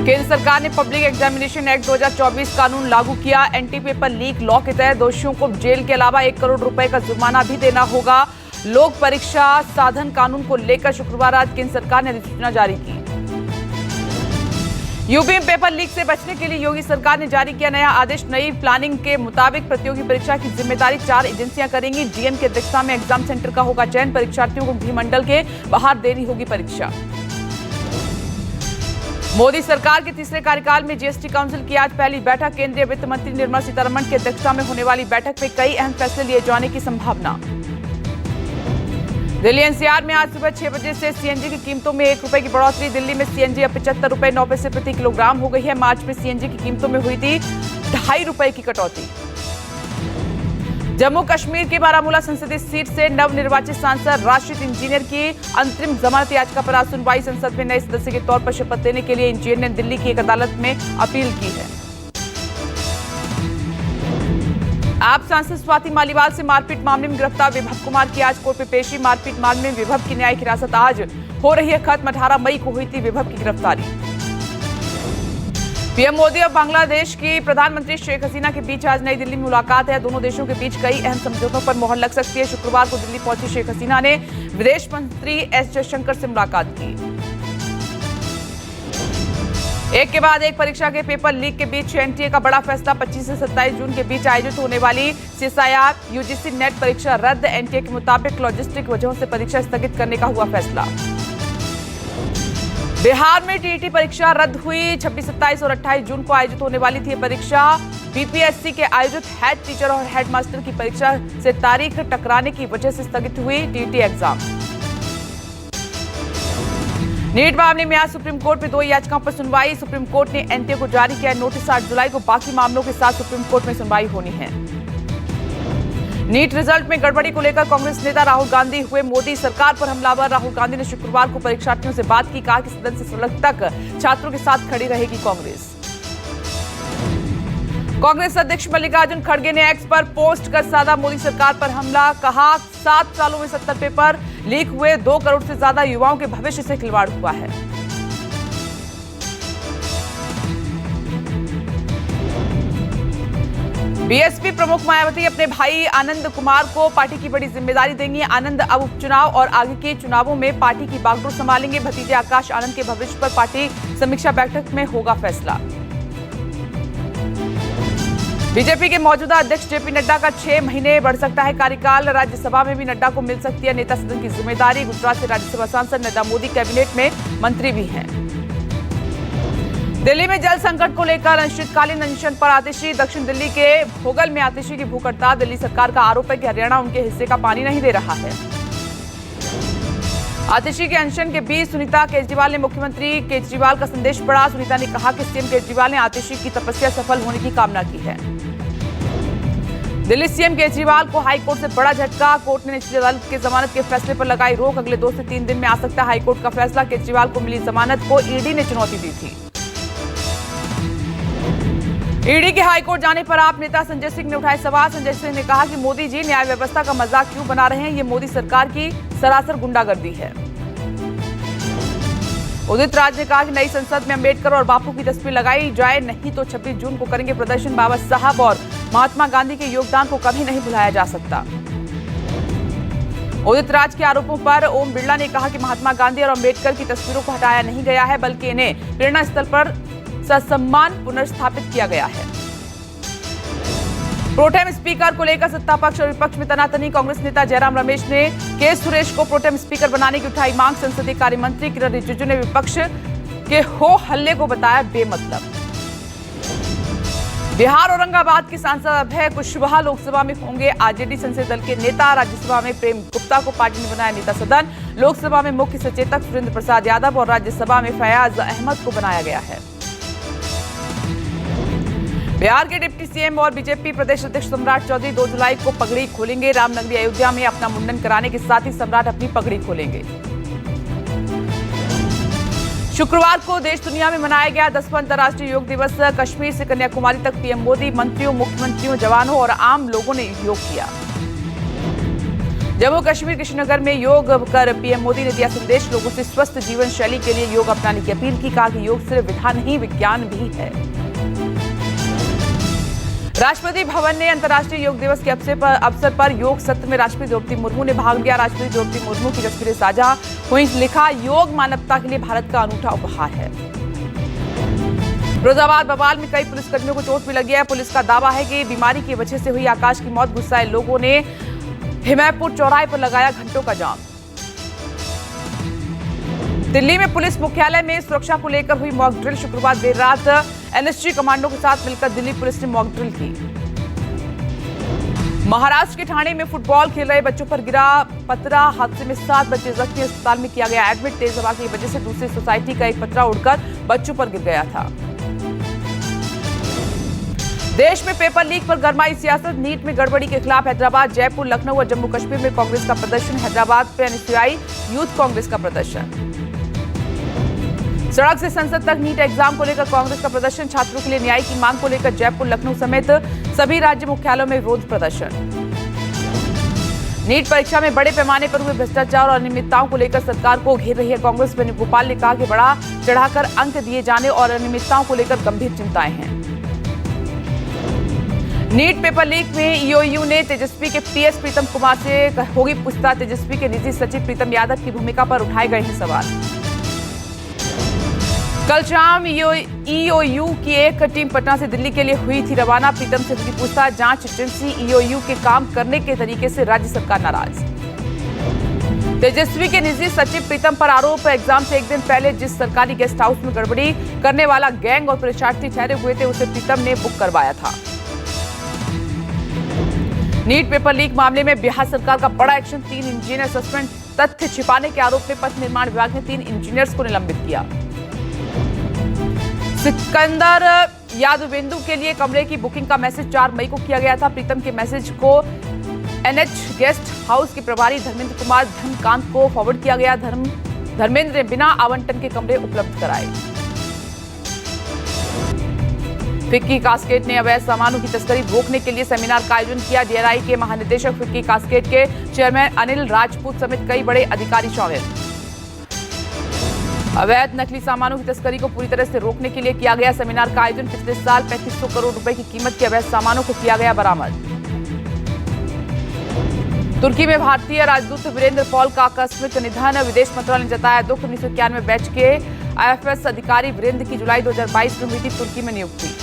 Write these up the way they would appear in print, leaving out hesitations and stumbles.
केंद्र सरकार ने पब्लिक एग्जामिनेशन एक्ट 2024 कानून लागू किया। एंटी पेपर लीक लॉ के तहत दोषियों को जेल के अलावा 1 करोड़ रुपए का जुर्माना भी देना होगा। लोक परीक्षा साधन कानून को लेकर शुक्रवार आज केंद्र सरकार ने अधिसूचना जारी की। यूपी में पेपर लीक से बचने के लिए योगी सरकार ने जारी किया नया आदेश। नई प्लानिंग के मुताबिक प्रतियोगी परीक्षा की जिम्मेदारी 4 एजेंसियां करेंगी। डीएम की अध्यक्षता में एग्जाम सेंटर का होगा चयन। परीक्षार्थियों को गृह मंडल के बाहर देनी होगी परीक्षा। मोदी सरकार के तीसरे कार्यकाल में जीएसटी काउंसिल की आज पहली बैठक। केंद्रीय वित्त मंत्री निर्मला सीतारमण की अध्यक्षता में होने वाली बैठक में कई अहम फैसले लिए जाने की संभावना। दिल्ली एनसीआर में आज सुबह 6 बजे से सीएनजी की कीमतों में 1 रुपए की बढ़ोतरी। दिल्ली में सीएनजी अब 75 रुपए 9 पैसे प्रति किलोग्राम हो गई है। मार्च में सीएनजी की कीमतों में हुई थी 2.5 रुपए की कटौती। जम्मू कश्मीर की बारामूला संसदीय सीट से नवनिर्वाचित सांसद राशिद इंजीनियर की अंतरिम जमानत याचिका पर आज सुनवाई। संसद में नए सदस्य के तौर पर शपथ लेने के लिए इंजीनियर ने दिल्ली की एक अदालत में अपील की है। आप सांसद स्वाति मालीवाल से मारपीट मामले में गिरफ्तार विभव कुमार की आज कोर्ट में पेशी। मारपीट मामले में विभव की न्यायिक हिरासत आज हो रही है खत्म। 18 मई को हुई थी विभव की गिरफ्तारी। पीएम मोदी और बांग्लादेश की प्रधानमंत्री शेख हसीना के बीच आज नई दिल्ली में मुलाकात है। दोनों देशों के बीच कई अहम समझौतों पर मोहर लग सकती है। शुक्रवार को दिल्ली पहुंची शेख हसीना ने विदेश मंत्री एस जयशंकर से मुलाकात की। एक के बाद एक परीक्षा के पेपर लीक के बीच एनटीए का बड़ा फैसला। 25 से 27 जून के बीच आयोजित होने वाली सीएसआईआर यूजीसी नेट परीक्षा रद्द। एनटीए के मुताबिक लॉजिस्टिक वजहों से परीक्षा स्थगित करने का हुआ फैसला। बिहार में टीईटी परीक्षा रद्द हुई। 26, 27 और 28 जून को आयोजित होने वाली थी परीक्षा। बीपीएससी के आयोजित हेड टीचर और हेड मास्टर की परीक्षा से तारीख टकराने की वजह से स्थगित हुई टीईटी एग्जाम। नीट मामले में आज सुप्रीम कोर्ट में 2 याचिकाओं पर सुनवाई। सुप्रीम कोर्ट ने एनटीए को जारी किया नोटिस। 8 जुलाई को बाकी मामलों के साथ सुप्रीम कोर्ट में सुनवाई होनी है। नीट रिजल्ट में गड़बड़ी को लेकर कांग्रेस नेता राहुल गांधी हुए मोदी सरकार पर हमलावर। राहुल गांधी ने शुक्रवार को परीक्षार्थियों से बात की। कहा कि सदन से सड़क तक छात्रों के साथ खड़ी रहेगी कांग्रेस। कांग्रेस अध्यक्ष मल्लिकार्जुन खड़गे ने एक्स पर पोस्ट कर साधा मोदी सरकार पर हमला। कहा 7 सालों में 70 पेपर लीक हुए। 2 करोड़ से ज्यादा युवाओं के भविष्य से खिलवाड़ हुआ है। बीएसपी प्रमुख मायावती अपने भाई आनंद कुमार को पार्टी की बड़ी जिम्मेदारी देंगी। आनंद अब उपचुनाव और आगे के चुनावों में पार्टी की बागडोर संभालेंगे। भतीजे आकाश आनंद के भविष्य पर पार्टी समीक्षा बैठक में होगा फैसला। बीजेपी के मौजूदा अध्यक्ष जेपी नड्डा का 6 महीने बढ़ सकता है कार्यकाल। राज्यसभा में भी नड्डा को मिल सकती है नेता सदन की जिम्मेदारी। गुजरात से राज्यसभा सांसद नड्डा मोदी कैबिनेट में मंत्री भी हैं। दिल्ली में जल संकट को लेकर अनिश्चितकालीन अनशन पर आतिशी। दक्षिण दिल्ली के भोगल में आतिशी की भूख हड़ताल। दिल्ली सरकार का आरोप है कि हरियाणा उनके हिस्से का पानी नहीं दे रहा है। आतिशी के अनशन के बीच सुनीता केजरीवाल ने मुख्यमंत्री केजरीवाल का संदेश पढ़ा। सुनीता ने कहा कि सीएम केजरीवाल ने आतिशी की तपस्या सफल होने की कामना की है। दिल्ली सीएम केजरीवाल को हाईकोर्ट से बड़ा झटका। कोर्ट ने निचली अदालत के जमानत के फैसले पर लगाई रोक। अगले 2 से 3 दिन में आ सकता है हाईकोर्ट का फैसला। केजरीवाल को मिली जमानत को ईडी ने चुनौती दी थी। ईडी के हाईकोर्ट जाने पर आप नेता संजय सिंह ने उठाए सवाल। संजय सिंह ने कहा कि मोदी जी न्याय व्यवस्था का मजाक क्यों बना रहे हैं। ये मोदी सरकार की सरासर गुंडागर्दी है। उदित राज ने कहा कि नई संसद में अंबेडकर और बापू की तस्वीर लगाई जाए, नहीं तो 26 जून को करेंगे प्रदर्शन। बाबा साहब और महात्मा गांधी के योगदान को कभी नहीं भुलाया जा सकता। उदित राज के आरोपों पर ओम बिरला ने कहा कि महात्मा गांधी और अंबेडकर की तस्वीरों को हटाया नहीं गया है, बल्कि इन्हें प्रेरणा स्थल पर ससम्मान पुनर्स्थापित किया गया है। प्रोटेम स्पीकर को लेकर सत्ता पक्ष और विपक्ष में तनातनी। कांग्रेस नेता जयराम रमेश ने के सुरेश को प्रोटेम स्पीकर बनाने की उठाई मांग। संसदीय कार्य मंत्री किरण रिजिजू ने विपक्ष के हो हल्ले को बताया बेमतलब। बिहार औरंगाबाद के सांसद अभय कुशवाहा लोकसभा में होंगे आरजेडी संसदीय दल के नेता। राज्यसभा में प्रेम गुप्ता को पार्टी ने बनाया नेता सदन। लोकसभा में मुख्य सचेतक सुरेंद्र प्रसाद यादव और राज्यसभा में फयाज अहमद को बनाया गया है। बिहार के डिप्टी सीएम और बीजेपी प्रदेश अध्यक्ष सम्राट चौधरी 2 जुलाई को पगड़ी खोलेंगे। रामनगरी अयोध्या में अपना मुंडन कराने के साथ ही सम्राट अपनी पगड़ी खोलेंगे। शुक्रवार को देश दुनिया में मनाया गया 10वां अंतर्राष्ट्रीय योग दिवस। कश्मीर से कन्याकुमारी तक पीएम मोदी, मंत्रियों, मुख्यमंत्रियों, जवानों और आम लोगों ने योग किया। जम्मू कश्मीर के श्रीनगर में योग कर पीएम मोदी ने दिया संदेश, लोगों से स्वस्थ जीवन शैली के लिए योग अपनाने की अपील की। कहा कि योग सिर्फ विधा नहीं, विज्ञान भी है। राष्ट्रपति भवन ने अंतर्राष्ट्रीय योग दिवस के अवसर पर योग सत्र में राष्ट्रपति द्रौपदी मुर्मू ने भाग लिया। राष्ट्रपति द्रौपदी मुर्मू की तस्वीरें साझा हुई। लिखा, योग मानवता के लिए भारत का अनूठा उपहार है। फिरोजाबाद बवाल में कई पुलिसकर्मियों को चोट भी लगी है। पुलिस का दावा है कि बीमारी की वजह से हुई आकाश की मौत। गुस्साए लोगों ने हिमायतपुर चौराहे पर लगाया घंटों का जाम। दिल्ली में पुलिस मुख्यालय में सुरक्षा को लेकर हुई मॉक ड्रिल। शुक्रवार देर रात एनएसजी कमांडो के साथ मिलकर दिल्ली पुलिस ने मॉक ड्रिल की। महाराष्ट्र के ठाणे में फुटबॉल खेल रहे बच्चों पर गिरा पतरा। हादसे में 7 बच्चे जख्मी, अस्पताल में किया गया एडमिट। तेज हवा की वजह से दूसरी सोसाइटी का एक पतरा उड़कर बच्चों पर गिर गया था। देश में पेपर लीक पर गरमाई सियासत। नीट में गड़बड़ी के खिलाफ हैदराबाद, जयपुर, लखनऊ और जम्मू कश्मीर में कांग्रेस का प्रदर्शन। हैदराबाद पे एनएसयूआई यूथ कांग्रेस का प्रदर्शन। सड़क से संसद तक नीट एग्जाम को लेकर कांग्रेस का प्रदर्शन। छात्रों के लिए न्याय की मांग को लेकर जयपुर, लखनऊ समेत सभी राज्य मुख्यालयों में विरोध प्रदर्शन। नीट परीक्षा में बड़े पैमाने पर हुए भ्रष्टाचार और अनियमितताओं को लेकर सरकार को घेर रही है कांग्रेस। वेणुगोपाल ने कहा कि बड़ा चढ़ाकर अंक दिए जाने और अनियमितताओं को लेकर गंभीर चिंताएं हैं। नीट पेपर लीक में ईओयू ने तेजस्वी के पीएस प्रीतम कुमार से होगी पूछताछ। तेजस्वी के निजी सचिव प्रीतम यादव की भूमिका पर उठाए गए हैं सवाल। कल शाम ईओयू की एक टीम पटना से दिल्ली के लिए हुई थी रवाना। प्रीतम से हुई पूछताछ। जांच एजेंसी ईओयू के काम करने के तरीके से राज्य सरकार नाराज। तेजस्वी के निजी सचिव प्रीतम पर आरोप। एग्जाम से एक दिन पहले जिस सरकारी गेस्ट हाउस में गड़बड़ी करने वाला गैंग और परीक्षार्थी ठहरे हुए थे, उसे प्रीतम ने बुक करवाया था। नीट पेपर लीक मामले में बिहार सरकार का बड़ा एक्शन। 3 engineer suspend. तथ्य छिपाने के आरोप में पथ निर्माण विभाग ने 3 इंजीनियर्स को निलंबित किया। सिकंदर यादवेंदु के लिए कमरे की बुकिंग का मैसेज 4 मई को किया गया था। प्रीतम के मैसेज को एनएच गेस्ट हाउस के प्रभारी धर्मेंद्र कुमार धनकांत को फॉरवर्ड किया गया। धर्मेंद्र ने बिना आवंटन के कमरे उपलब्ध कराए। फिक्की कास्केट ने अवैध सामानों की तस्करी रोकने के लिए सेमिनार का आयोजन किया। डीआरआई के महानिदेशक फिक्की कास्केट के चेयरमैन अनिल राजपूत समेत कई बड़े अधिकारी शामिल। अवैध नकली सामानों की तस्करी को पूरी तरह से रोकने के लिए किया गया सेमिनार का आयोजन। पिछले साल 3500 करोड़ रुपए की कीमत के अवैध सामानों को किया गया बरामद। तुर्की में भारतीय राजदूत वीरेंद्र पॉल का आकस्मिक निधन। विदेश मंत्रालय ने जताया दुख। 1991 बैच के आईएफएस अधिकारी वीरेंद्र की जुलाई 2022 में हुई थी तुर्की में नियुक्ति।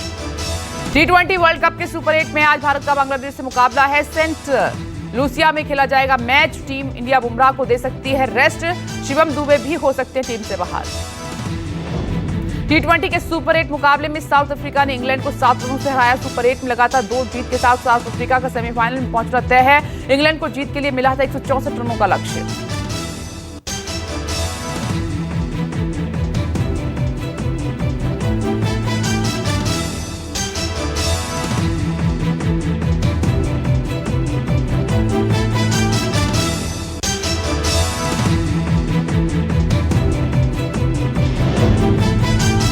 T20 वर्ल्ड कप के सुपर 8 में आज भारत का बांग्लादेश से मुकाबला है। सेंट लूसिया में खेला जाएगा मैच। टीम इंडिया बुमराह को दे सकती है रेस्ट। शिवम दुबे भी हो सकते हैं टीम से बाहर। T20 के सुपर 8 मुकाबले में साउथ अफ्रीका ने इंग्लैंड को 7 रनों से हराया। सुपर 8 में लगातार 2 जीत के साथ साउथ अफ्रीका का सेमीफाइनल में पहुंचना तय है। इंग्लैंड को जीत के लिए मिला था 164 रनों का लक्ष्य।